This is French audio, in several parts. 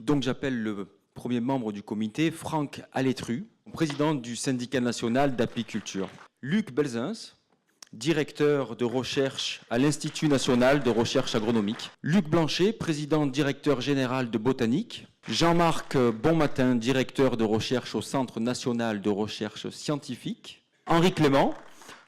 Donc j'appelle le premier membre du comité, Franck Alétru, président du syndicat national d'apiculture. Luc Belzins, directeur de recherche à l'Institut national de recherche agronomique. Luc Blanchet, président directeur général de botanique. Jean-Marc Bonmatin, directeur de recherche au Centre national de recherche scientifique. Henri Clément,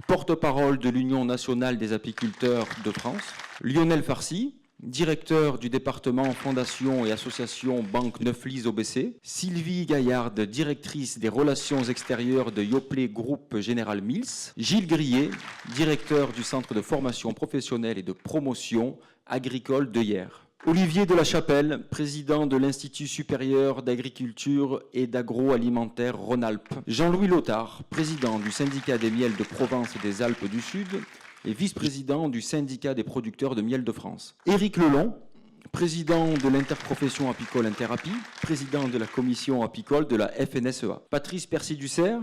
porte-parole de l'Union nationale des apiculteurs de France. Lionel Farcy, directeur du département Fondation et Association Banque Neuflis OBC. Sylvie Gaillarde, directrice des relations extérieures de Yoplait Groupe Général Mills. Gilles Grillet, directeur du Centre de formation professionnelle et de promotion agricole de Hyères. Olivier de la Chapelle, président de l'Institut supérieur d'agriculture et d'agroalimentaire Rhône-Alpes. Jean-Louis Lothar, président du syndicat des miels de Provence et des Alpes du Sud et vice-président du syndicat des producteurs de miel de France. Éric Lelon, président de l'interprofession apicole Interapi, président de la commission apicole de la FNSEA. Patrice Percy-Dussert,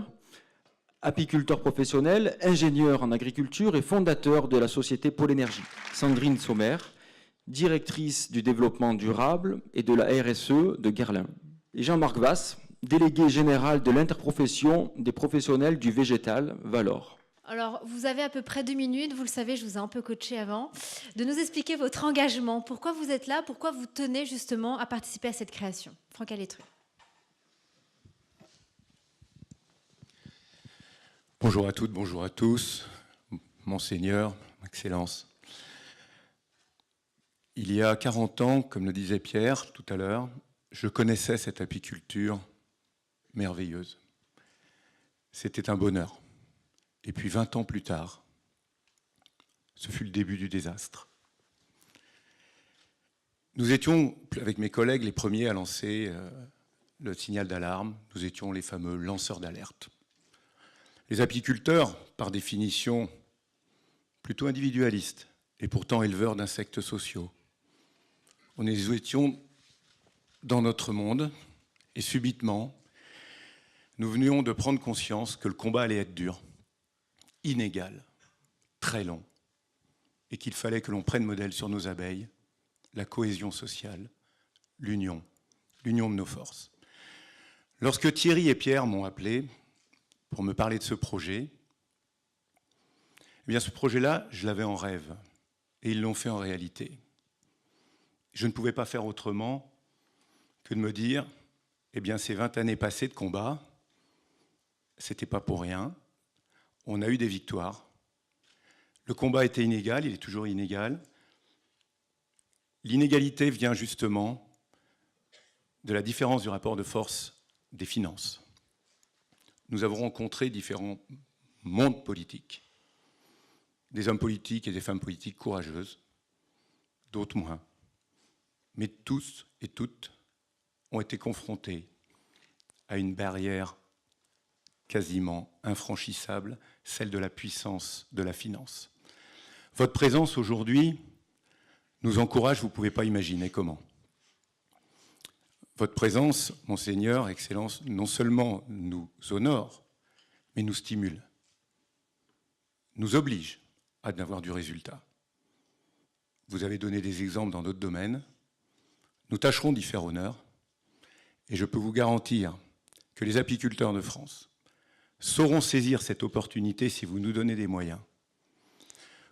apiculteur professionnel, ingénieur en agriculture et fondateur de la société Pôle Énergie. Sandrine Sommer, directrice du développement durable et de la RSE de Guerlain. Et Jean-Marc Vasse, délégué général de l'interprofession des professionnels du végétal, Valor. Alors, vous avez à peu près 2 minutes, vous le savez, je vous ai un peu coaché avant, de nous expliquer votre engagement. Pourquoi vous êtes là? Pourquoi vous tenez justement à participer à cette création? Franck Alétru. Bonjour à toutes, bonjour à tous. Monseigneur, Excellence. Il y a 40 ans, comme le disait Pierre tout à l'heure, je connaissais cette apiculture merveilleuse. C'était un bonheur. Et puis 20 ans plus tard, ce fut le début du désastre. Nous étions, avec mes collègues, les premiers à lancer le signal d'alarme. Nous étions les fameux lanceurs d'alerte. Les apiculteurs, par définition, plutôt individualistes, et pourtant éleveurs d'insectes sociaux. Nous étions dans notre monde, et subitement, nous venions de prendre conscience que le combat allait être dur, inégal, très long, et qu'il fallait que l'on prenne modèle sur nos abeilles, la cohésion sociale, l'union de nos forces. Lorsque Thierry et Pierre m'ont appelé pour me parler de ce projet, eh bien ce projet-là, je l'avais en rêve, et ils l'ont fait en réalité. Je ne pouvais pas faire autrement que de me dire, eh bien ces 20 années passées de combat, c'était pas pour rien. On a eu des victoires. Le combat était inégal, il est toujours inégal. L'inégalité vient justement de la différence du rapport de force des finances. Nous avons rencontré différents mondes politiques, des hommes politiques et des femmes politiques courageuses, d'autres moins. Mais tous et toutes ont été confrontés à une barrière quasiment infranchissable, celle de la puissance de la finance. Votre présence aujourd'hui nous encourage, vous ne pouvez pas imaginer comment. Votre présence, Monseigneur, Excellence, non seulement nous honore, mais nous stimule, nous oblige à avoir du résultat. Vous avez donné des exemples dans d'autres domaines. Nous tâcherons d'y faire honneur, et je peux vous garantir que les apiculteurs de France sauront saisir cette opportunité si vous nous donnez des moyens.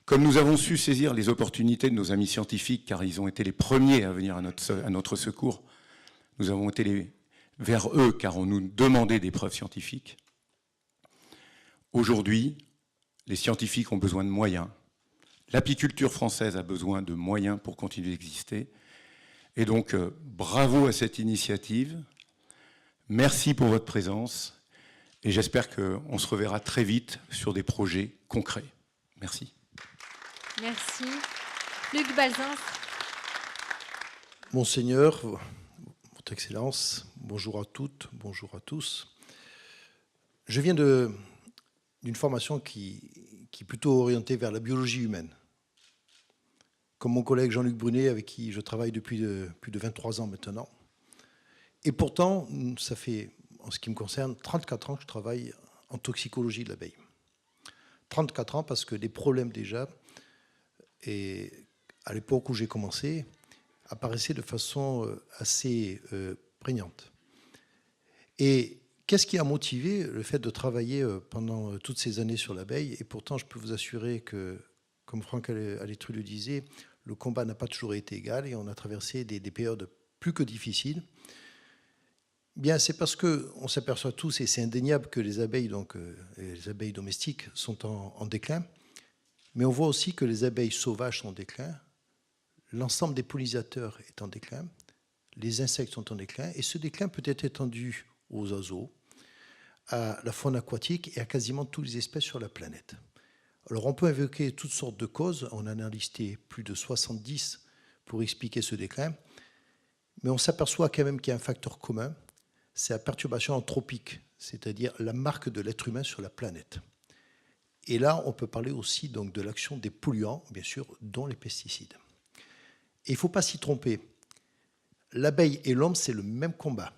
Comme nous avons su saisir les opportunités de nos amis scientifiques, car ils ont été les premiers à venir à notre secours, nous avons été vers eux, car on nous demandait des preuves scientifiques. Aujourd'hui, les scientifiques ont besoin de moyens. L'apiculture française a besoin de moyens pour continuer d'exister. Et donc, bravo à cette initiative. Merci pour votre présence. Et j'espère qu'on se reverra très vite sur des projets concrets. Merci. Merci. Luc Belzins. Monseigneur, Votre Excellence, bonjour à toutes, bonjour à tous. Je viens d'une formation qui est plutôt orientée vers la biologie humaine. Comme mon collègue Jean-Luc Brunet, avec qui je travaille depuis plus de 23 ans maintenant. Et pourtant, ça fait, en ce qui me concerne, 34 ans que je travaille en toxicologie de l'abeille. 34 ans parce que les problèmes déjà, et à l'époque où j'ai commencé, apparaissait de façon assez prégnante. Et qu'est-ce qui a motivé le fait de travailler pendant toutes ces années sur l'abeille? Et pourtant, je peux vous assurer que, comme Franck Alétru le disait, le combat n'a pas toujours été égal et on a traversé des périodes plus que difficiles. Bien, c'est parce qu'on s'aperçoit tous, et c'est indéniable, que les abeilles, les abeilles domestiques, sont en déclin. Mais on voit aussi que les abeilles sauvages sont en déclin, l'ensemble des pollinisateurs est en déclin, les insectes sont en déclin, et ce déclin peut être étendu aux oiseaux, à la faune aquatique et à quasiment toutes les espèces sur la planète. Alors on peut invoquer toutes sortes de causes, on en a listé plus de 70 pour expliquer ce déclin, mais on s'aperçoit quand même qu'il y a un facteur commun, c'est la perturbation anthropique, c'est-à-dire la marque de l'être humain sur la planète. Et là, on peut parler aussi donc, de l'action des polluants, bien sûr, dont les pesticides. Et il ne faut pas s'y tromper. L'abeille et l'homme, c'est le même combat.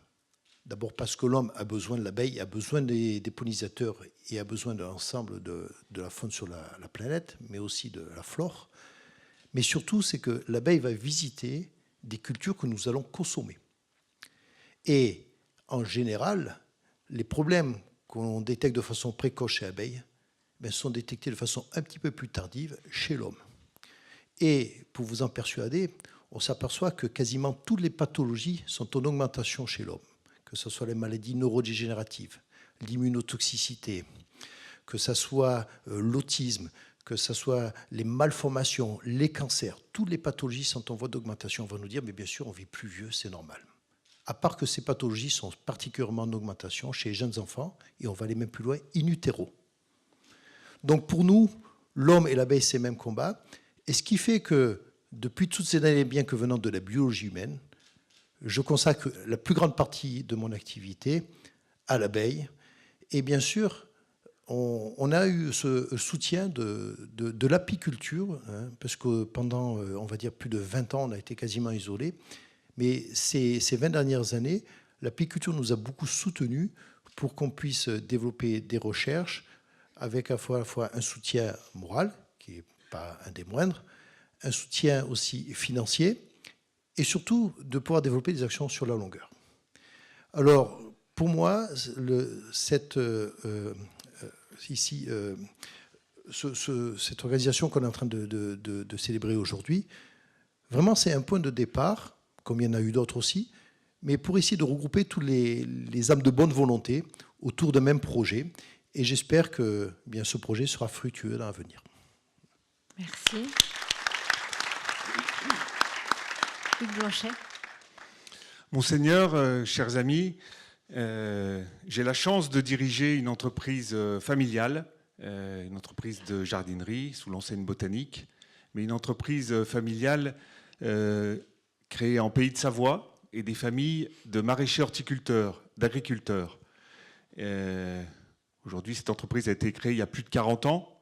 D'abord parce que l'homme a besoin de l'abeille, a besoin des pollinisateurs et a besoin de l'ensemble de la faune sur la planète, mais aussi de la flore. Mais surtout, c'est que l'abeille va visiter des cultures que nous allons consommer. Et en général, les problèmes qu'on détecte de façon précoce chez l'abeille sont détectés de façon un petit peu plus tardive chez l'homme. Et pour vous en persuader, on s'aperçoit que quasiment toutes les pathologies sont en augmentation chez l'homme, que ce soit les maladies neurodégénératives, l'immunotoxicité, que ce soit l'autisme, que ce soit les malformations, les cancers. Toutes les pathologies sont en voie d'augmentation. On va nous dire, mais bien sûr, on vit plus vieux, c'est normal. À part que ces pathologies sont particulièrement en augmentation chez les jeunes enfants, et on va aller même plus loin, in utero. Donc pour nous, l'homme et l'abeille, c'est le même combat. Et ce qui fait que, depuis toutes ces années, bien que venant de la biologie humaine, je consacre la plus grande partie de mon activité à l'abeille. Et bien sûr, on a eu ce soutien de l'apiculture, parce que pendant, on va dire, plus de 20 ans, on a été quasiment isolés. Mais ces 20 dernières années, l'apiculture nous a beaucoup soutenus pour qu'on puisse développer des recherches avec à la fois un soutien moral, qui n'est pas un des moindres, un soutien aussi financier, et surtout de pouvoir développer des actions sur la longueur. Alors, pour moi, cette organisation qu'on est en train de célébrer aujourd'hui, vraiment, c'est un point de départ, comme il y en a eu d'autres aussi, mais pour essayer de regrouper tous les âmes de bonne volonté autour d'un même projet. Et j'espère que bien, ce projet sera fructueux dans l'avenir. Merci. Hugues Blanchet. Monseigneur, chers amis, j'ai la chance de diriger une entreprise familiale, une entreprise de jardinerie sous l'enseigne botanique, mais une entreprise familiale créée en Pays de Savoie et des familles de maraîchers horticulteurs, d'agriculteurs. Aujourd'hui, cette entreprise a été créée il y a plus de 40 ans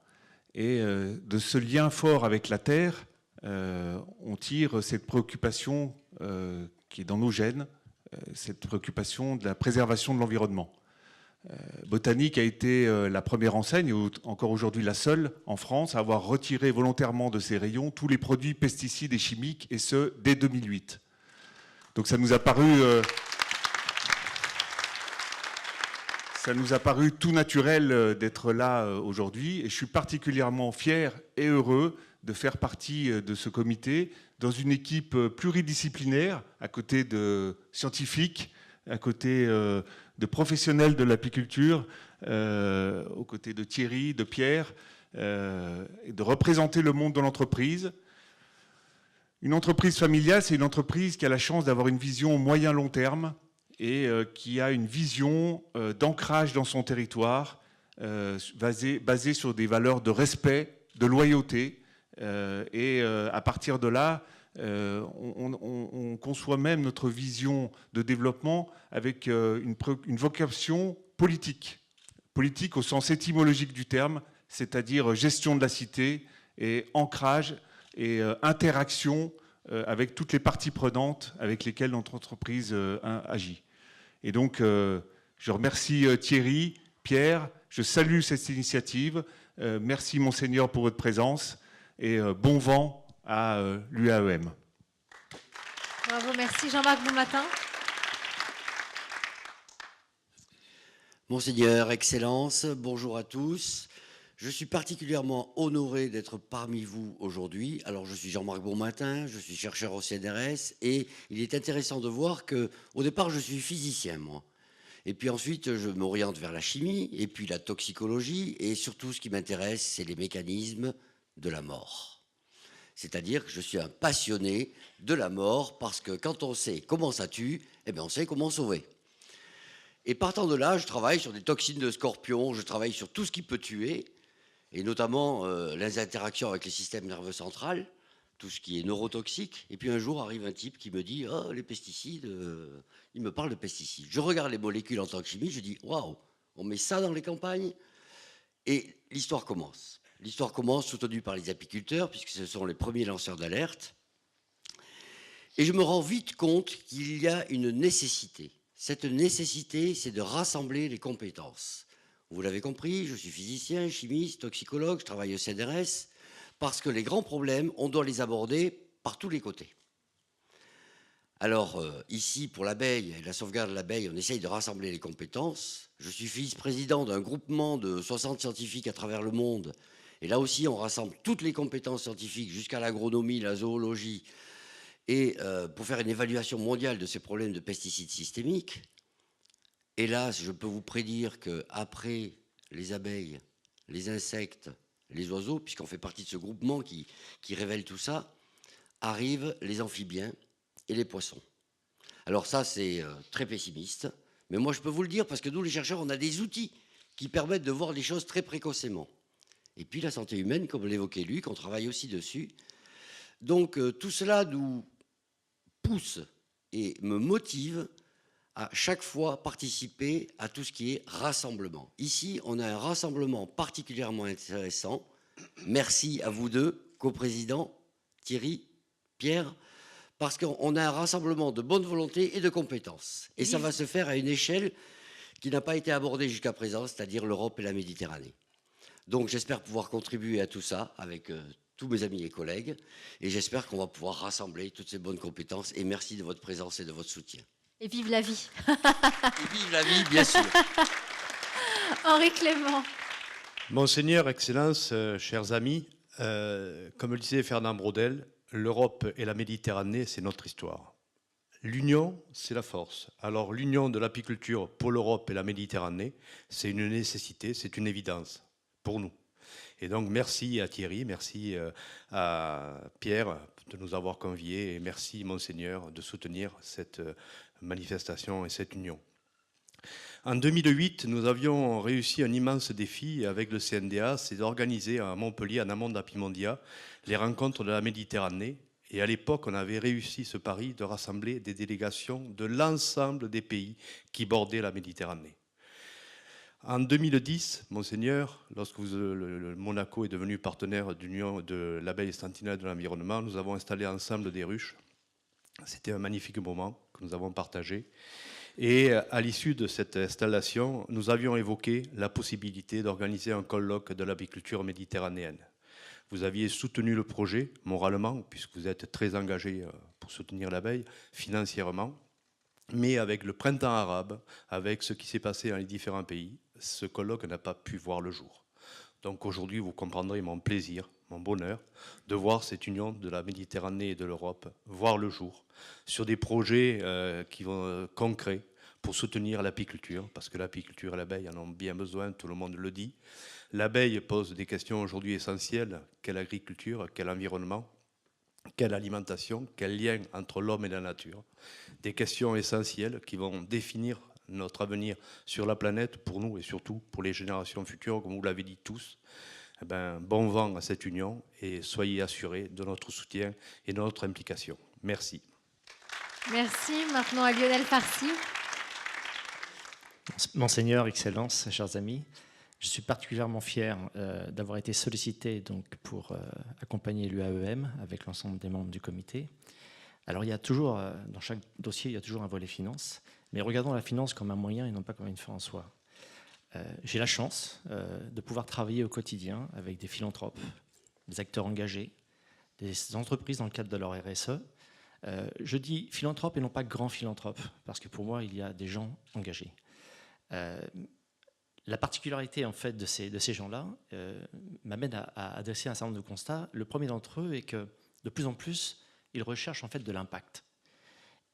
et de ce lien fort avec la terre, on tire cette préoccupation qui est dans nos gènes, cette préoccupation de la préservation de l'environnement. Botanique a été la première enseigne, ou encore aujourd'hui la seule en France, à avoir retiré volontairement de ses rayons tous les produits pesticides et chimiques, et ce, dès 2008. Donc ça nous a paru tout naturel d'être là aujourd'hui, et je suis particulièrement fier et heureux de faire partie de ce comité dans une équipe pluridisciplinaire, à côté de scientifiques, à côté de professionnels de l'apiculture, aux côtés de Thierry, de Pierre, et de représenter le monde de l'entreprise. Une entreprise familiale, c'est une entreprise qui a la chance d'avoir une vision moyen-long terme et qui a une vision d'ancrage dans son territoire, basée sur des valeurs de respect, de loyauté. Et à partir de là, on conçoit même notre vision de développement avec une vocation politique. Politique au sens étymologique du terme, c'est-à-dire gestion de la cité et ancrage et interaction avec toutes les parties prenantes avec lesquelles notre entreprise agit. Et donc, je remercie Thierry, Pierre, je salue cette initiative. Merci Monseigneur pour votre présence et bon vent à l'UAEM. Bravo, merci. Jean-Marc Bonmatin. Monseigneur, Excellence, bonjour à tous. Je suis particulièrement honoré d'être parmi vous aujourd'hui. Alors, je suis Jean-Marc Bonmatin, je suis chercheur au CNRS et il est intéressant de voir que, au départ, je suis physicien, moi. Et puis ensuite, je m'oriente vers la chimie et puis la toxicologie et surtout, ce qui m'intéresse, c'est les mécanismes de la mort. C'est-à-dire que je suis un passionné de la mort parce que quand on sait comment ça tue, eh bien, on sait comment sauver. Et partant de là, je travaille sur des toxines de scorpions, je travaille sur tout ce qui peut tuer, et notamment les interactions avec les systèmes nerveux central, tout ce qui est neurotoxique. Et puis un jour arrive un type qui me dit « Oh, les pesticides, il me parle de pesticides. » Je regarde les molécules en tant que chimie, je dis « Waouh, on met ça dans les campagnes ?» Et l'histoire commence. L'histoire commence soutenue par les apiculteurs, puisque ce sont les premiers lanceurs d'alerte. Et je me rends vite compte qu'il y a une nécessité. Cette nécessité, c'est de rassembler les compétences. Vous l'avez compris, je suis physicien, chimiste, toxicologue, je travaille au CNRS, parce que les grands problèmes, on doit les aborder par tous les côtés. Alors, ici, pour l'abeille et la sauvegarde de l'abeille, on essaye de rassembler les compétences. Je suis vice-président d'un groupement de 60 scientifiques à travers le monde. Et là aussi, on rassemble toutes les compétences scientifiques, jusqu'à l'agronomie, la zoologie, et pour faire une évaluation mondiale de ces problèmes de pesticides systémiques. Hélas, je peux vous prédire qu'après les abeilles, les insectes, les oiseaux, puisqu'on fait partie de ce groupement qui révèle tout ça, arrivent les amphibiens et les poissons. Alors ça, c'est très pessimiste, mais moi je peux vous le dire parce que nous, les chercheurs, on a des outils qui permettent de voir les choses très précocement. Et puis la santé humaine, comme l'évoquait Luc, on travaille aussi dessus. Donc tout cela nous pousse et me motive à chaque fois participer à tout ce qui est rassemblement. Ici, on a un rassemblement particulièrement intéressant. Merci à vous deux, coprésidents, Thierry, Pierre, parce qu'on a un rassemblement de bonne volonté et de compétences. Et ça va se faire à une échelle qui n'a pas été abordée jusqu'à présent, c'est-à-dire l'Europe et la Méditerranée. Donc j'espère pouvoir contribuer à tout ça avec tous mes amis et collègues, et j'espère qu'on va pouvoir rassembler toutes ces bonnes compétences, et merci de votre présence et de votre soutien. Et vive la vie. Et vive la vie, bien sûr. Henri Clément. Monseigneur, Excellence, chers amis, comme le disait Fernand Braudel, l'Europe et la Méditerranée, c'est notre histoire. L'union, c'est la force. Alors l'union de l'apiculture pour l'Europe et la Méditerranée, c'est une nécessité, c'est une évidence pour nous. Et donc merci à Thierry, merci à Pierre de nous avoir conviés et merci Monseigneur de soutenir cette manifestation et cette union. En 2008, nous avions réussi un immense défi avec le CNDA, c'est d'organiser à Montpellier, en amont d'Apimondia, les rencontres de la Méditerranée. Et à l'époque, on avait réussi ce pari de rassembler des délégations de l'ensemble des pays qui bordaient la Méditerranée. En 2010, Monseigneur, lorsque le Monaco est devenu partenaire d'Union de l'abeille sentinelle de l'environnement, nous avons installé ensemble des ruches. C'était un magnifique moment que nous avons partagé. Et à l'issue de cette installation, nous avions évoqué la possibilité d'organiser un colloque de l'apiculture méditerranéenne. Vous aviez soutenu le projet moralement, puisque vous êtes très engagé pour soutenir l'abeille, financièrement. Mais avec le printemps arabe, avec ce qui s'est passé dans les différents pays, ce colloque n'a pas pu voir le jour. Donc aujourd'hui, vous comprendrez mon plaisir, mon bonheur, de voir cette union de la Méditerranée et de l'Europe voir le jour sur des projets qui vont concrets pour soutenir l'apiculture, parce que l'apiculture et l'abeille en ont bien besoin, tout le monde le dit. L'abeille pose des questions aujourd'hui essentielles. Quelle agriculture, quel environnement, quelle alimentation, quel lien entre l'homme et la nature. Des questions essentielles qui vont définir notre avenir sur la planète pour nous et surtout pour les générations futures, comme vous l'avez dit tous. Eh bien, bon vent à cette union et soyez assurés de notre soutien et de notre implication. Merci. Merci. Maintenant à Lionel Farcy. Monseigneur, Excellence, chers amis, je suis particulièrement fier d'avoir été sollicité donc, pour accompagner l'UAEM avec l'ensemble des membres du comité. Alors il y a toujours, dans chaque dossier, il y a toujours un volet finance, mais regardons la finance comme un moyen et non pas comme une fin en soi. J'ai la chance de pouvoir travailler au quotidien avec des philanthropes, des acteurs engagés, des entreprises dans le cadre de leur RSE, Je dis philanthrope et non pas grand philanthrope, parce que pour moi, il y a des gens engagés. La particularité en fait de ces gens-là m'amène à adresser un certain nombre de constats. Le premier d'entre eux est que de plus en plus, ils recherchent en fait de l'impact.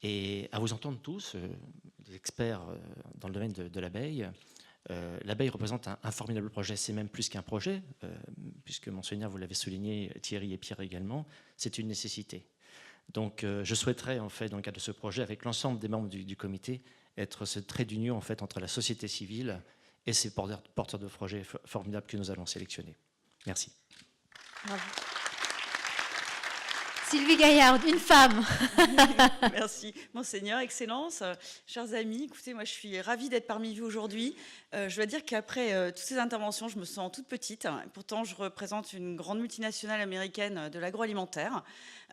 Et à vous entendre tous, les experts dans le domaine de l'abeille, l'abeille représente un formidable projet. C'est même plus qu'un projet, puisque Monseigneur, vous l'avez souligné, Thierry et Pierre également, c'est une nécessité. Donc je souhaiterais, en fait, dans le cadre de ce projet, avec l'ensemble des membres du comité, être ce trait d'union en fait, entre la société civile et ces porteurs de projets formidables que nous allons sélectionner. Merci. Bravo. Sylvie Gaillard, une femme. Merci. Monseigneur, Excellence, chers amis, écoutez, moi je suis ravie d'être parmi vous aujourd'hui. Je dois dire qu'après toutes ces interventions, je me sens toute petite. Pourtant, je représente une grande multinationale américaine de l'agroalimentaire.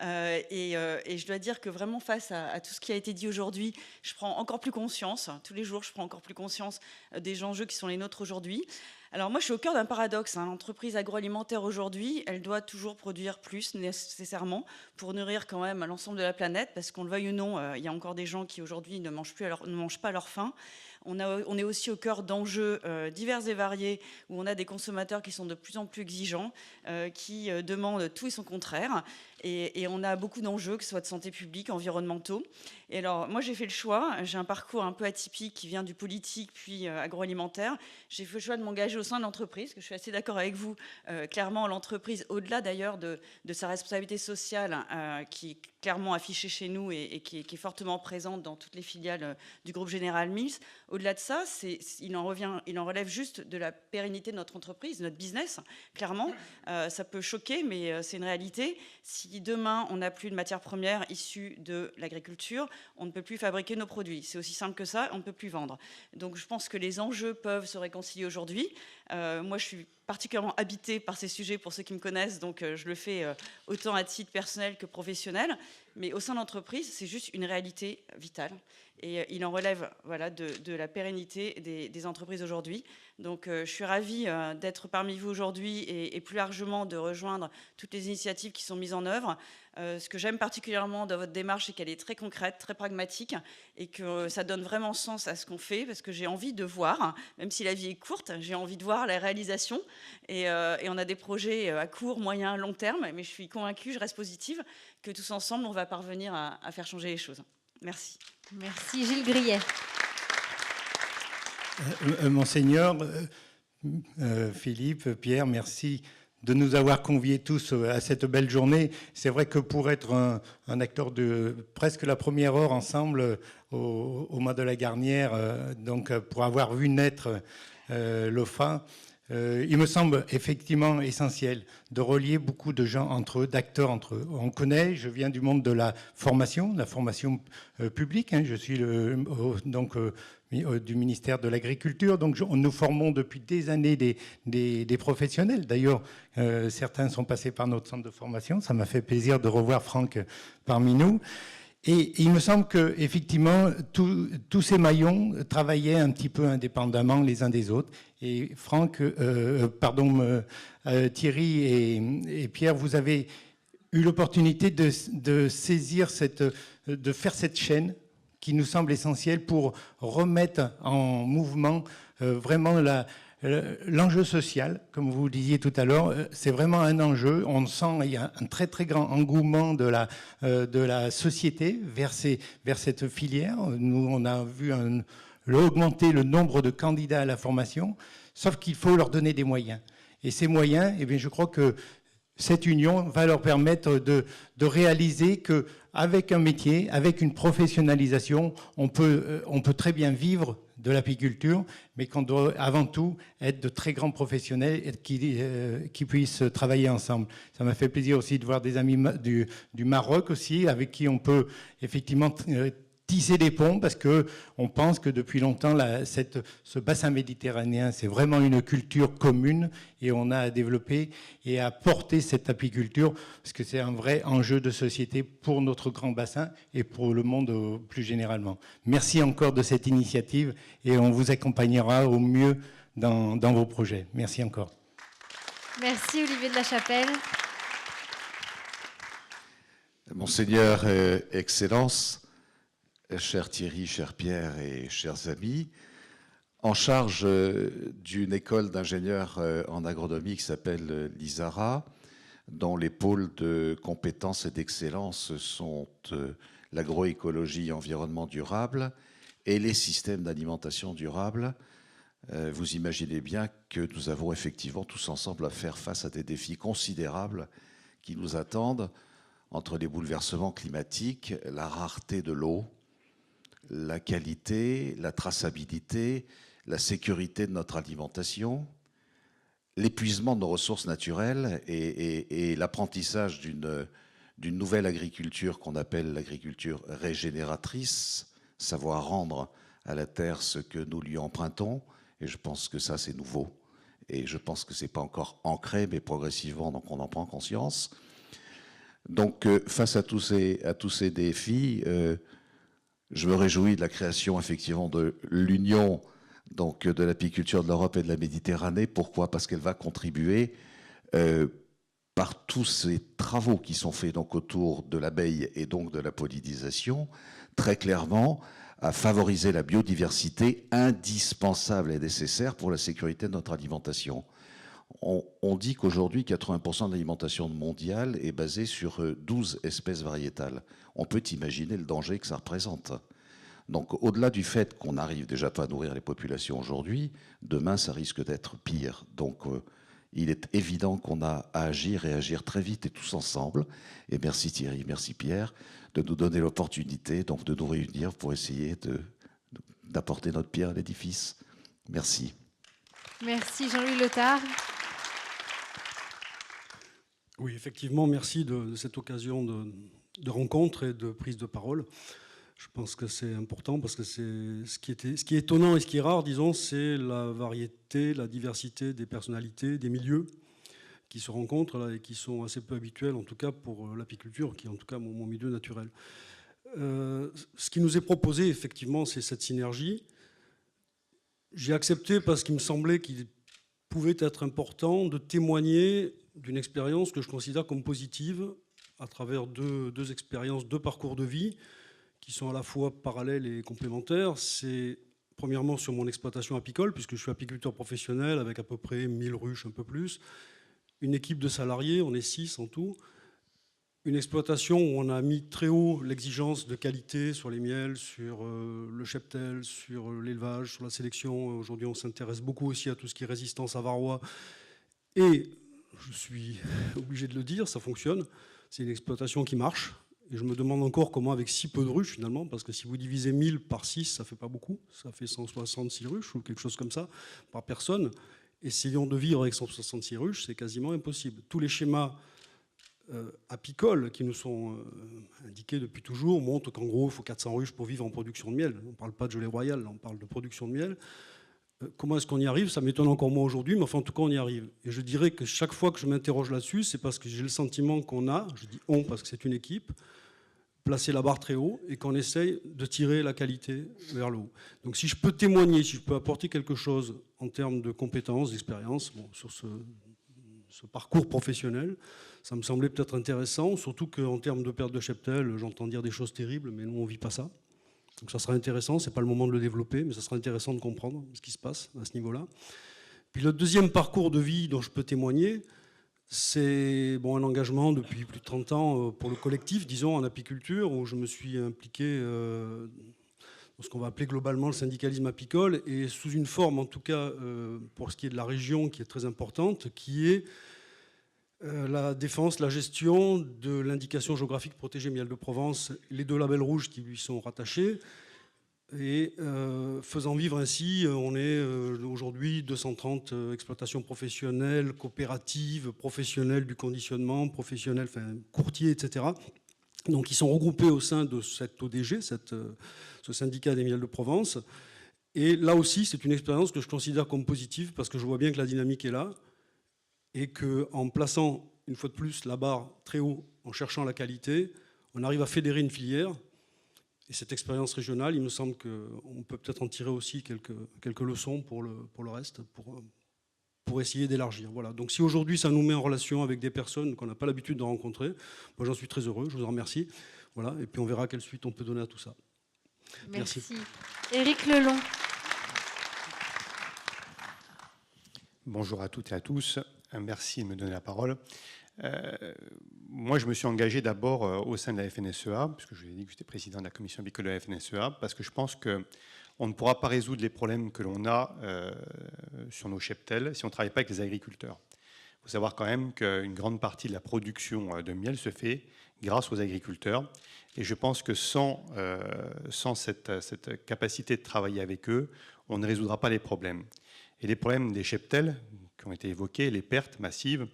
Et je dois dire que vraiment face à tout ce qui a été dit aujourd'hui, je prends encore plus conscience, tous les jours, je prends encore plus conscience des enjeux qui sont les nôtres aujourd'hui. Alors moi, je suis au cœur d'un paradoxe. L'entreprise agroalimentaire aujourd'hui, elle doit toujours produire plus nécessairement pour nourrir quand même l'ensemble de la planète, parce qu'on le veuille ou non, il y a encore des gens qui aujourd'hui ne mangent pas à leur faim. On est aussi au cœur d'enjeux divers et variés, où on a des consommateurs qui sont de plus en plus exigeants, qui demandent tout et son contraire. Et on a beaucoup d'enjeux, que ce soit de santé publique, environnementaux. Et alors, moi, j'ai fait le choix, j'ai un parcours un peu atypique qui vient du politique puis agroalimentaire. J'ai fait le choix de m'engager au sein de l'entreprise, parce que je suis assez d'accord avec vous. Clairement, l'entreprise, au-delà d'ailleurs de sa responsabilité sociale, qui est clairement affichée chez nous et qui est fortement présente dans toutes les filiales du groupe General Mills, au-delà de ça, il en relève juste de la pérennité de notre entreprise, de notre business. Clairement, ça peut choquer, mais c'est une réalité. Si demain, on n'a plus de matières premières issues de l'agriculture, on ne peut plus fabriquer nos produits. C'est aussi simple que ça, on ne peut plus vendre. Donc je pense que les enjeux peuvent se réconcilier aujourd'hui. Moi, je suis particulièrement habitée par ces sujets pour ceux qui me connaissent, donc je le fais autant à titre personnel que professionnel. Mais au sein de l'entreprise, c'est juste une réalité vitale. Et il en relève de la pérennité des entreprises aujourd'hui. Donc je suis ravie d'être parmi vous aujourd'hui et plus largement de rejoindre toutes les initiatives qui sont mises en œuvre. Ce que j'aime particulièrement dans votre démarche, c'est qu'elle est très concrète, très pragmatique et que ça donne vraiment sens à ce qu'on fait, parce que j'ai envie de voir, même si la vie est courte, j'ai envie de voir la réalisation. Et on a des projets à court, moyen, long terme, mais je suis convaincue, je reste positive, que tous ensemble, on va parvenir à faire changer les choses. Merci. Merci Gilles Grillet. Monseigneur, Philippe, Pierre, merci de nous avoir conviés tous à cette belle journée. C'est vrai que pour être un acteur de presque la première heure ensemble au mois de la Garnière, donc pour avoir vu naître l'OFA, il me semble effectivement essentiel de relier beaucoup de gens entre eux, d'acteurs entre eux. On connaît, je viens du monde de la formation publique. Je suis du ministère de l'Agriculture. Donc nous formons depuis des années des professionnels. D'ailleurs, certains sont passés par notre centre de formation. Ça m'a fait plaisir de revoir Franck parmi nous. Et il me semble qu'effectivement, tous ces maillons travaillaient un petit peu indépendamment les uns des autres. Et Thierry et Pierre, vous avez eu l'opportunité de saisir de faire cette chaîne qui nous semble essentielle pour remettre en mouvement vraiment l'enjeu social, comme vous le disiez tout à l'heure. C'est vraiment un enjeu. On sent il y a un très très grand engouement de la société vers cette filière. Nous, on a vu augmenter le nombre de candidats à la formation, sauf qu'il faut leur donner des moyens. Et ces moyens, eh bien, je crois que cette union va leur permettre de réaliser qu'avec un métier, avec une professionnalisation, on peut très bien vivre de l'apiculture, mais qu'on doit avant tout être de très grands professionnels qui puissent travailler ensemble. Ça m'a fait plaisir aussi de voir des amis du Maroc aussi, avec qui on peut effectivement tisser des ponts, parce qu'on pense que depuis longtemps, ce bassin méditerranéen, c'est vraiment une culture commune, et on a à développer et à porter cette apiculture, parce que c'est un vrai enjeu de société pour notre grand bassin et pour le monde plus généralement. Merci encore de cette initiative, et on vous accompagnera au mieux dans vos projets. Merci encore. Merci Olivier de la Chapelle. Monseigneur, Excellence, cher Thierry, cher Pierre et chers amis, en charge d'une école d'ingénieurs en agronomie qui s'appelle l'ISARA, dont les pôles de compétences et d'excellence sont l'agroécologie et environnement durable et les systèmes d'alimentation durable. Vous imaginez bien que nous avons effectivement tous ensemble à faire face à des défis considérables qui nous attendent entre les bouleversements climatiques, la rareté de l'eau, la qualité, la traçabilité, la sécurité de notre alimentation, l'épuisement de nos ressources naturelles et l'apprentissage d'une nouvelle agriculture qu'on appelle l'agriculture régénératrice, savoir rendre à la terre ce que nous lui empruntons. Et je pense que ça, c'est nouveau. Et je pense que ce n'est pas encore ancré, mais progressivement, donc on en prend conscience. Donc, face à tous ces défis, je me réjouis de la création, effectivement, de l'Union donc de l'apiculture de l'Europe et de la Méditerranée. Pourquoi? Parce qu'elle va contribuer, par tous ces travaux qui sont faits donc autour de l'abeille et donc de la pollinisation, très clairement, à favoriser la biodiversité indispensable et nécessaire pour la sécurité de notre alimentation. On dit qu'aujourd'hui, 80% de l'alimentation mondiale est basée sur 12 espèces variétales. On peut imaginer le danger que ça représente. Donc, au-delà du fait qu'on n'arrive déjà pas à nourrir les populations aujourd'hui, demain, ça risque d'être pire. Donc, il est évident qu'on a à agir et agir très vite et tous ensemble. Et merci Thierry, merci Pierre, de nous donner l'opportunité donc de nous réunir pour essayer d'apporter notre pierre à l'édifice. Merci. Merci Jean-Louis Letard. Oui, effectivement, merci de cette occasion de rencontre et de prise de parole. Je pense que c'est important parce que ce qui est étonnant et ce qui est rare, disons, c'est la variété, la diversité des personnalités, des milieux qui se rencontrent là, et qui sont assez peu habituels, en tout cas pour l'apiculture, qui est en tout cas mon milieu naturel. Ce qui nous est proposé, effectivement, c'est cette synergie. J'ai accepté parce qu'il me semblait qu'il pouvait être important de témoigner d'une expérience que je considère comme positive à travers deux expériences, deux parcours de vie qui sont à la fois parallèles et complémentaires. C'est premièrement sur mon exploitation apicole, puisque je suis apiculteur professionnel avec à peu près 1000 ruches, un peu plus, une équipe de salariés, on est 6 en tout, une exploitation où on a mis très haut l'exigence de qualité sur les miels, sur le cheptel, sur l'élevage, sur la sélection. Aujourd'hui, on s'intéresse beaucoup aussi à tout ce qui est résistance à varroa. Et je suis obligé de le dire, ça fonctionne. C'est une exploitation qui marche. Et je me demande encore comment, avec si peu de ruches finalement, parce que si vous divisez 1000 par 6, ça ne fait pas beaucoup, ça fait 166 ruches ou quelque chose comme ça par personne. Essayons de vivre avec 166 ruches, c'est quasiment impossible. Tous les schémas apicoles qui nous sont indiqués depuis toujours montrent qu'en gros, il faut 400 ruches pour vivre en production de miel. On ne parle pas de gelée royale, on parle de production de miel. Comment est-ce qu'on y arrive? Ça m'étonne encore moins aujourd'hui, mais enfin, en tout cas, on y arrive. Et je dirais que chaque fois que je m'interroge là-dessus, c'est parce que j'ai le sentiment qu'on a, je dis on parce que c'est une équipe, placer la barre très haut et qu'on essaye de tirer la qualité vers le haut. Donc si je peux témoigner, si je peux apporter quelque chose en termes de compétences, d'expérience, sur ce parcours professionnel, ça me semblait peut-être intéressant, surtout qu'en termes de perte de cheptel, j'entends dire des choses terribles, mais nous, on ne vit pas ça. Donc ça sera intéressant, ce n'est pas le moment de le développer, mais ça sera intéressant de comprendre ce qui se passe à ce niveau-là. Puis le deuxième parcours de vie dont je peux témoigner, c'est un engagement depuis plus de 30 ans pour le collectif, disons, en apiculture, où je me suis impliqué dans ce qu'on va appeler globalement le syndicalisme apicole, et sous une forme, en tout cas, pour ce qui est de la région, qui est très importante, qui est la défense, la gestion de l'indication géographique protégée miel de Provence, les 2 labels rouges qui lui sont rattachés, et faisant vivre ainsi, on est aujourd'hui 230 exploitations professionnelles, coopératives, professionnelles du conditionnement, professionnelles, enfin courtiers, etc. Donc ils sont regroupés au sein de cette ODG, ce syndicat des miels de Provence. Et là aussi, c'est une expérience que je considère comme positive parce que je vois bien que la dynamique est là et qu'en plaçant une fois de plus la barre très haut, en cherchant la qualité, on arrive à fédérer une filière. Et cette expérience régionale, il me semble qu'on peut peut-être en tirer aussi quelques leçons pour le reste, pour pour essayer d'élargir. Voilà. Donc si aujourd'hui ça nous met en relation avec des personnes qu'on n'a pas l'habitude de rencontrer, moi j'en suis très heureux, je vous en remercie. Voilà. Et puis on verra quelle suite on peut donner à tout ça. Merci. Éric Lelon. Bonjour à toutes et à tous. Merci de me donner la parole. Moi, je me suis engagé d'abord au sein de la FNSEA, puisque je vous ai dit que j'étais président de la commission bicole de la FNSEA, parce que je pense qu'on ne pourra pas résoudre les problèmes que l'on a sur nos cheptels si on ne travaille pas avec les agriculteurs. Il faut savoir quand même qu'une grande partie de la production de miel se fait grâce aux agriculteurs. Et je pense que sans cette capacité de travailler avec eux, on ne résoudra pas les problèmes. Et les problèmes des cheptels qui ont été évoqués, les pertes massives,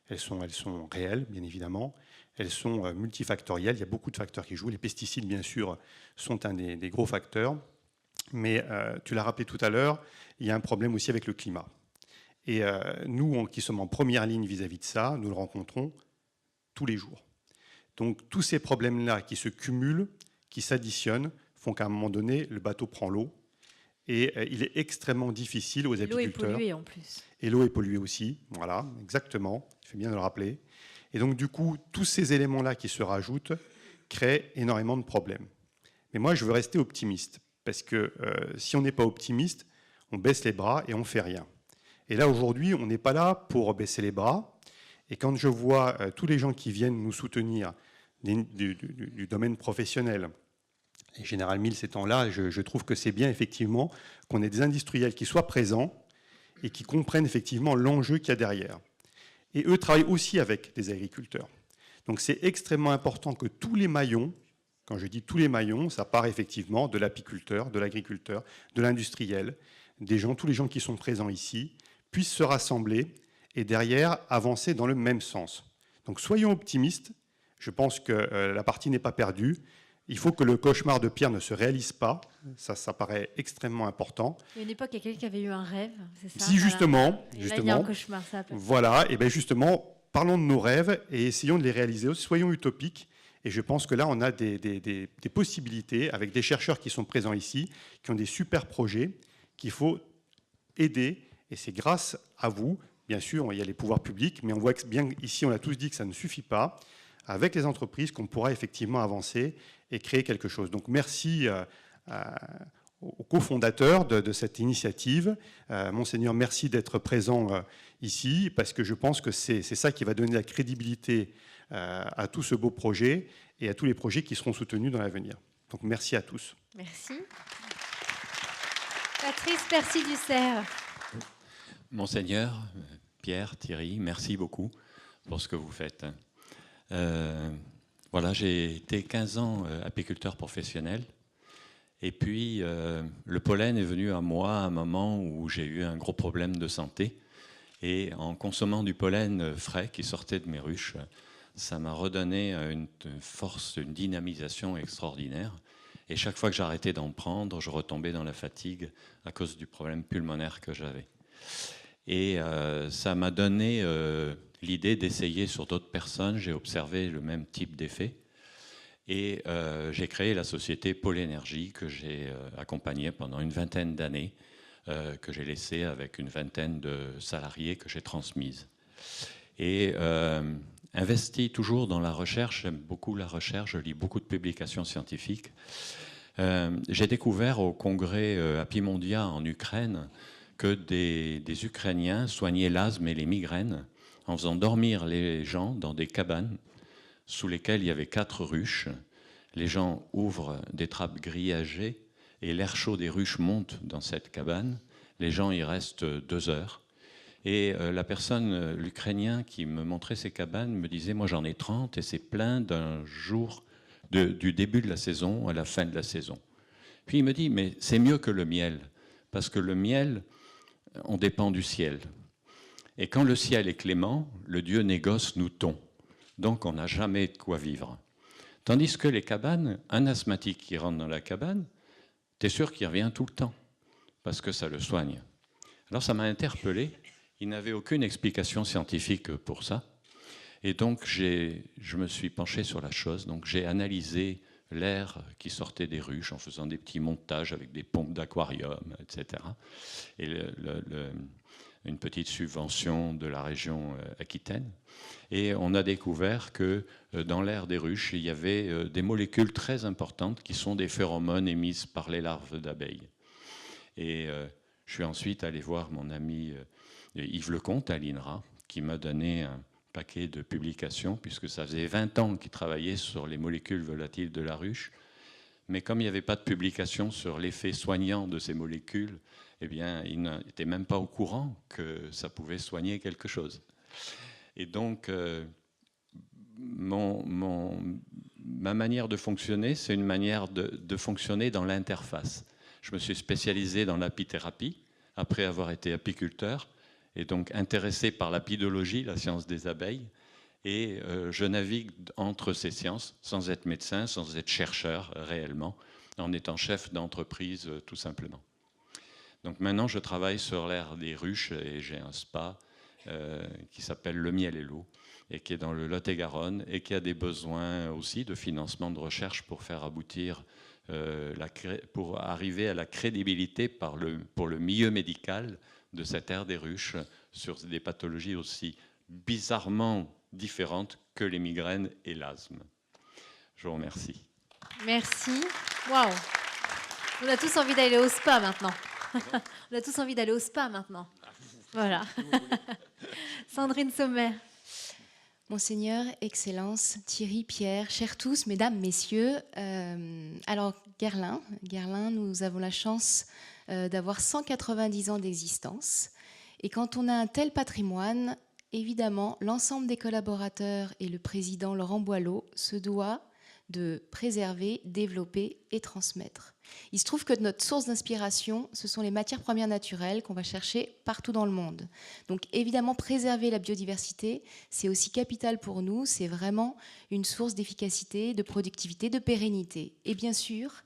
elles sont réelles, bien évidemment. Elles sont multifactorielles. Il y a beaucoup de facteurs qui jouent. Les pesticides, bien sûr, sont un des gros facteurs. Mais tu l'as rappelé tout à l'heure, il y a un problème aussi avec le climat. Et nous, qui sommes en première ligne vis-à-vis de ça, nous le rencontrons tous les jours. Donc tous ces problèmes-là qui se cumulent, qui s'additionnent, font qu'à un moment donné, le bateau prend l'eau. Et il est extrêmement difficile aux apiculteurs. L'eau est polluée en plus. Et l'eau est polluée aussi, voilà, exactement, il fait bien de le rappeler. Et donc du coup, tous ces éléments-là qui se rajoutent créent énormément de problèmes. Mais moi, je veux rester optimiste, parce que si on n'est pas optimiste, on baisse les bras et on ne fait rien. Et là, aujourd'hui, on n'est pas là pour baisser les bras. Et quand je vois tous les gens qui viennent nous soutenir du domaine professionnel, et Général Mills étant là, je trouve que c'est bien effectivement qu'on ait des industriels qui soient présents et qui comprennent effectivement l'enjeu qu'il y a derrière. Et eux travaillent aussi avec des agriculteurs. Donc c'est extrêmement important que tous les maillons, quand je dis tous les maillons, ça part effectivement de l'apiculteur, de l'agriculteur, de l'industriel, tous les gens qui sont présents ici, puissent se rassembler et derrière avancer dans le même sens. Donc soyons optimistes, je pense que la partie n'est pas perdue. Il faut que le cauchemar de Pierre ne se réalise pas. Ça paraît extrêmement important. Il y a une époque, il y a quelqu'un qui avait eu un rêve, c'est ça? Si, justement. Et là, il y a un cauchemar, ça. Voilà, et bien justement, parlons de nos rêves et essayons de les réaliser. Soyons utopiques. Et je pense que là, on a des possibilités avec des chercheurs qui sont présents ici, qui ont des super projets qu'il faut aider. Et c'est grâce à vous, bien sûr, il y a les pouvoirs publics, mais on voit que bien ici, on a tous dit que ça ne suffit pas. Avec les entreprises, qu'on pourra effectivement avancer et créer quelque chose. Donc merci aux cofondateurs de cette initiative. Monseigneur, merci d'être présent ici, parce que je pense que c'est ça qui va donner la crédibilité à tout ce beau projet et à tous les projets qui seront soutenus dans l'avenir. Donc merci à tous. Merci. Patrice Percy-Ducerre. Monseigneur, Pierre, Thierry, merci beaucoup pour ce que vous faites. Voilà, j'ai été 15 ans apiculteur professionnel. Et puis, le pollen est venu à moi à un moment où j'ai eu un gros problème de santé. Et en consommant du pollen frais qui sortait de mes ruches, ça m'a redonné une force, une dynamisation extraordinaire. Et chaque fois que j'arrêtais d'en prendre, je retombais dans la fatigue à cause du problème pulmonaire que j'avais. Et ça m'a donné l'idée d'essayer sur d'autres personnes. J'ai observé le même type d'effet. Et j'ai créé la société Pôle Énergie que j'ai accompagnée pendant une vingtaine d'années, que j'ai laissée avec une vingtaine de salariés que j'ai transmises. Et investi toujours dans la recherche, j'aime beaucoup la recherche, je lis beaucoup de publications scientifiques. J'ai découvert au congrès Apimondia en Ukraine que des Ukrainiens soignaient l'asthme et les migraines en faisant dormir les gens dans des cabanes sous lesquelles il y avait 4 ruches. Les gens ouvrent des trappes grillagées et l'air chaud des ruches monte dans cette cabane. Les gens y restent 2 heures. Et la personne, l'Ukrainien qui me montrait ces cabanes, me disait « Moi j'en ai 30 et c'est plein d'un jour du début de la saison à la fin de la saison. » Puis il me dit « Mais c'est mieux que le miel, parce que le miel, on dépend du ciel. Et quand le ciel est clément, le Dieu négoce nous tond. Donc on n'a jamais de quoi vivre. Tandis que les cabanes, un asthmatique qui rentre dans la cabane, t'es sûr qu'il revient tout le temps, parce que ça le soigne. » Alors ça m'a interpellé. Il n'avait aucune explication scientifique pour ça. Et donc je me suis penché sur la chose. Donc j'ai analysé l'air qui sortait des ruches en faisant des petits montages avec des pompes d'aquarium, etc. Et une petite subvention de la région Aquitaine. Et on a découvert que dans l'air des ruches, il y avait des molécules très importantes qui sont des phéromones émises par les larves d'abeilles. Et je suis ensuite allé voir mon ami Yves Lecomte à l'INRA, qui m'a donné un paquet de publications, puisque ça faisait 20 ans qu'il travaillait sur les molécules volatiles de la ruche. Mais comme il n'y avait pas de publication sur l'effet soignant de ces molécules, eh bien, il n'était même pas au courant que ça pouvait soigner quelque chose. Et donc, ma manière de fonctionner, c'est une manière de fonctionner dans l'interface. Je me suis spécialisé dans l'apithérapie, après avoir été apiculteur, et donc intéressé par l'apidologie, la science des abeilles. Et je navigue entre ces sciences, sans être médecin, sans être chercheur réellement, en étant chef d'entreprise tout simplement. Donc maintenant, je travaille sur l'air des ruches et j'ai un spa qui s'appelle Le Miel et l'eau et qui est dans le Lot-et-Garonne et qui a des besoins aussi de financement de recherche pour faire aboutir, pour arriver à la crédibilité pour le milieu médical de cette aire des ruches sur des pathologies aussi bizarrement différentes que les migraines et l'asthme. Je vous remercie. Merci. Waouh. On a tous envie d'aller au spa maintenant. On a tous envie d'aller au spa maintenant. Voilà. Sandrine Sommer. Monseigneur, Excellence, Thierry, Pierre, chers tous, Mesdames, Messieurs. Alors, Guerlain, nous avons la chance d'avoir 190 ans d'existence. Et quand on a un tel patrimoine, évidemment, l'ensemble des collaborateurs et le président Laurent Boileau se doit de préserver, développer et transmettre. Il se trouve que notre source d'inspiration, ce sont les matières premières naturelles qu'on va chercher partout dans le monde. Donc évidemment, préserver la biodiversité, c'est aussi capital pour nous, c'est vraiment une source d'efficacité, de productivité, de pérennité. Et bien sûr,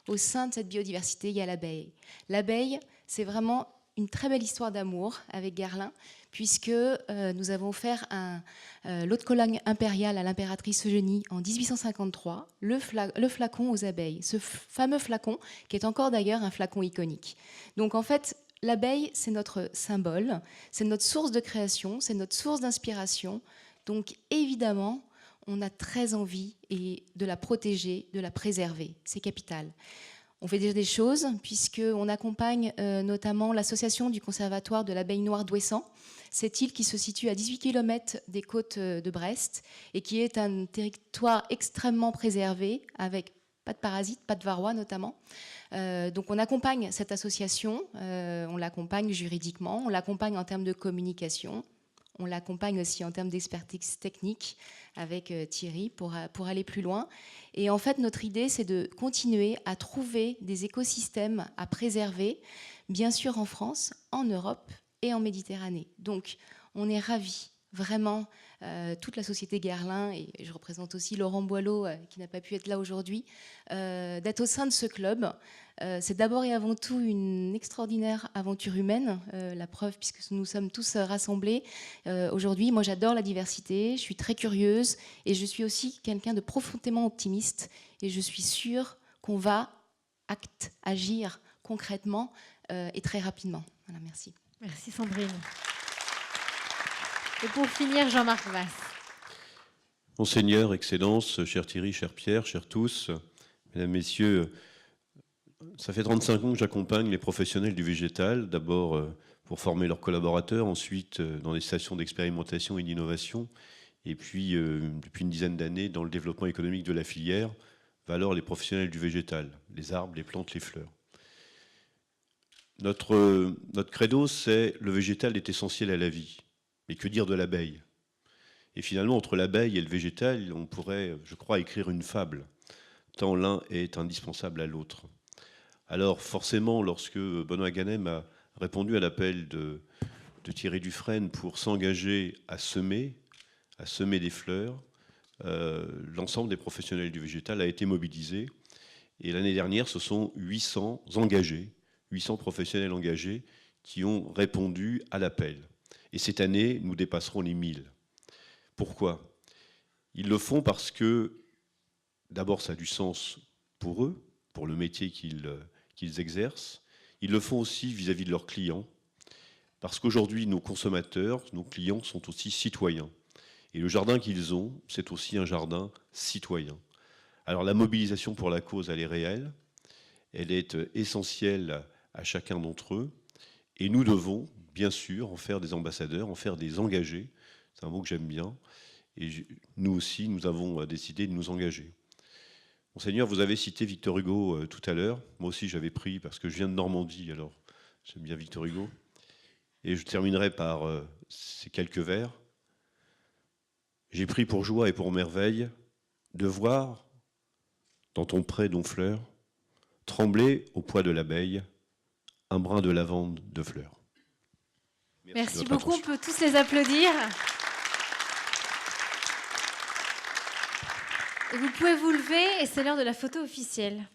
au sein de cette biodiversité, il y a l'abeille. L'abeille, c'est vraiment une très belle histoire d'amour avec Guerlain, puisque nous avons offert l'eau de Cologne impériale à l'impératrice Eugénie en 1853, le flacon aux abeilles, ce fameux flacon qui est encore d'ailleurs un flacon iconique. Donc en fait, l'abeille, c'est notre symbole, c'est notre source de création, c'est notre source d'inspiration. Donc évidemment, on a très envie de la protéger, de la préserver, c'est capital. On fait déjà des choses, puisqu'on accompagne notamment l'association du Conservatoire de l'abeille noire d'Ouessant, cette île qui se situe à 18 km des côtes de Brest et qui est un territoire extrêmement préservé, avec pas de parasites, pas de varroa notamment. Donc on accompagne cette association, on l'accompagne juridiquement, on l'accompagne en termes de communication, on l'accompagne aussi en termes d'expertise technique avec Thierry pour aller plus loin. Et en fait, notre idée, c'est de continuer à trouver des écosystèmes à préserver, bien sûr en France, en Europe et en Méditerranée. Donc, on est ravis, vraiment, toute la société Guerlain, et je représente aussi Laurent Boileau, qui n'a pas pu être là aujourd'hui, d'être au sein de ce club. C'est d'abord et avant tout une extraordinaire aventure humaine, la preuve puisque nous sommes tous rassemblés aujourd'hui. Moi, j'adore la diversité, je suis très curieuse et je suis aussi quelqu'un de profondément optimiste et je suis sûre qu'on va agir concrètement et très rapidement. Voilà, merci. Merci Sandrine. Et pour finir, Jean-Marc Vasse. Monseigneur, Excellence, cher Thierry, cher Pierre, chers tous, Mesdames, Messieurs, ça fait 35 ans que j'accompagne les professionnels du végétal, d'abord pour former leurs collaborateurs, ensuite dans des stations d'expérimentation et d'innovation, et puis depuis une dizaine d'années dans le développement économique de la filière, alors les professionnels du végétal, les arbres, les plantes, les fleurs. Notre credo, c'est le végétal est essentiel à la vie. Mais que dire de l'abeille? Et finalement, entre l'abeille et le végétal, on pourrait, je crois, écrire une fable, tant l'un est indispensable à l'autre. Alors forcément, lorsque Benoît Ganem a répondu à l'appel de Thierry Dufresne pour s'engager à semer des fleurs, l'ensemble des professionnels du végétal a été mobilisé. Et l'année dernière, ce sont 800 professionnels engagés qui ont répondu à l'appel. Et cette année, nous dépasserons les 1000. Pourquoi? Ils le font parce que, d'abord, ça a du sens pour eux, pour le métier qu'ils exercent. Ils le font aussi vis-à-vis de leurs clients, Parce qu'aujourd'hui, nos consommateurs, nos clients sont aussi citoyens. Et le jardin qu'ils ont, c'est aussi un jardin citoyen. Alors la mobilisation pour la cause, elle est réelle, elle est essentielle à chacun d'entre eux, et nous devons, bien sûr, en faire des ambassadeurs, en faire des engagés, c'est un mot que j'aime bien, et nous aussi, nous avons décidé de nous engager. Monseigneur, vous avez cité Victor Hugo tout à l'heure, moi aussi j'avais pris, parce que je viens de Normandie, alors j'aime bien Victor Hugo, et je terminerai par ces quelques vers. J'ai pris pour joie et pour merveille de voir, dans ton pré d'onfleur, trembler au poids de l'abeille un brin de lavande de fleurs. Merci beaucoup, on peut tous les applaudir. Et vous pouvez vous lever et c'est l'heure de la photo officielle.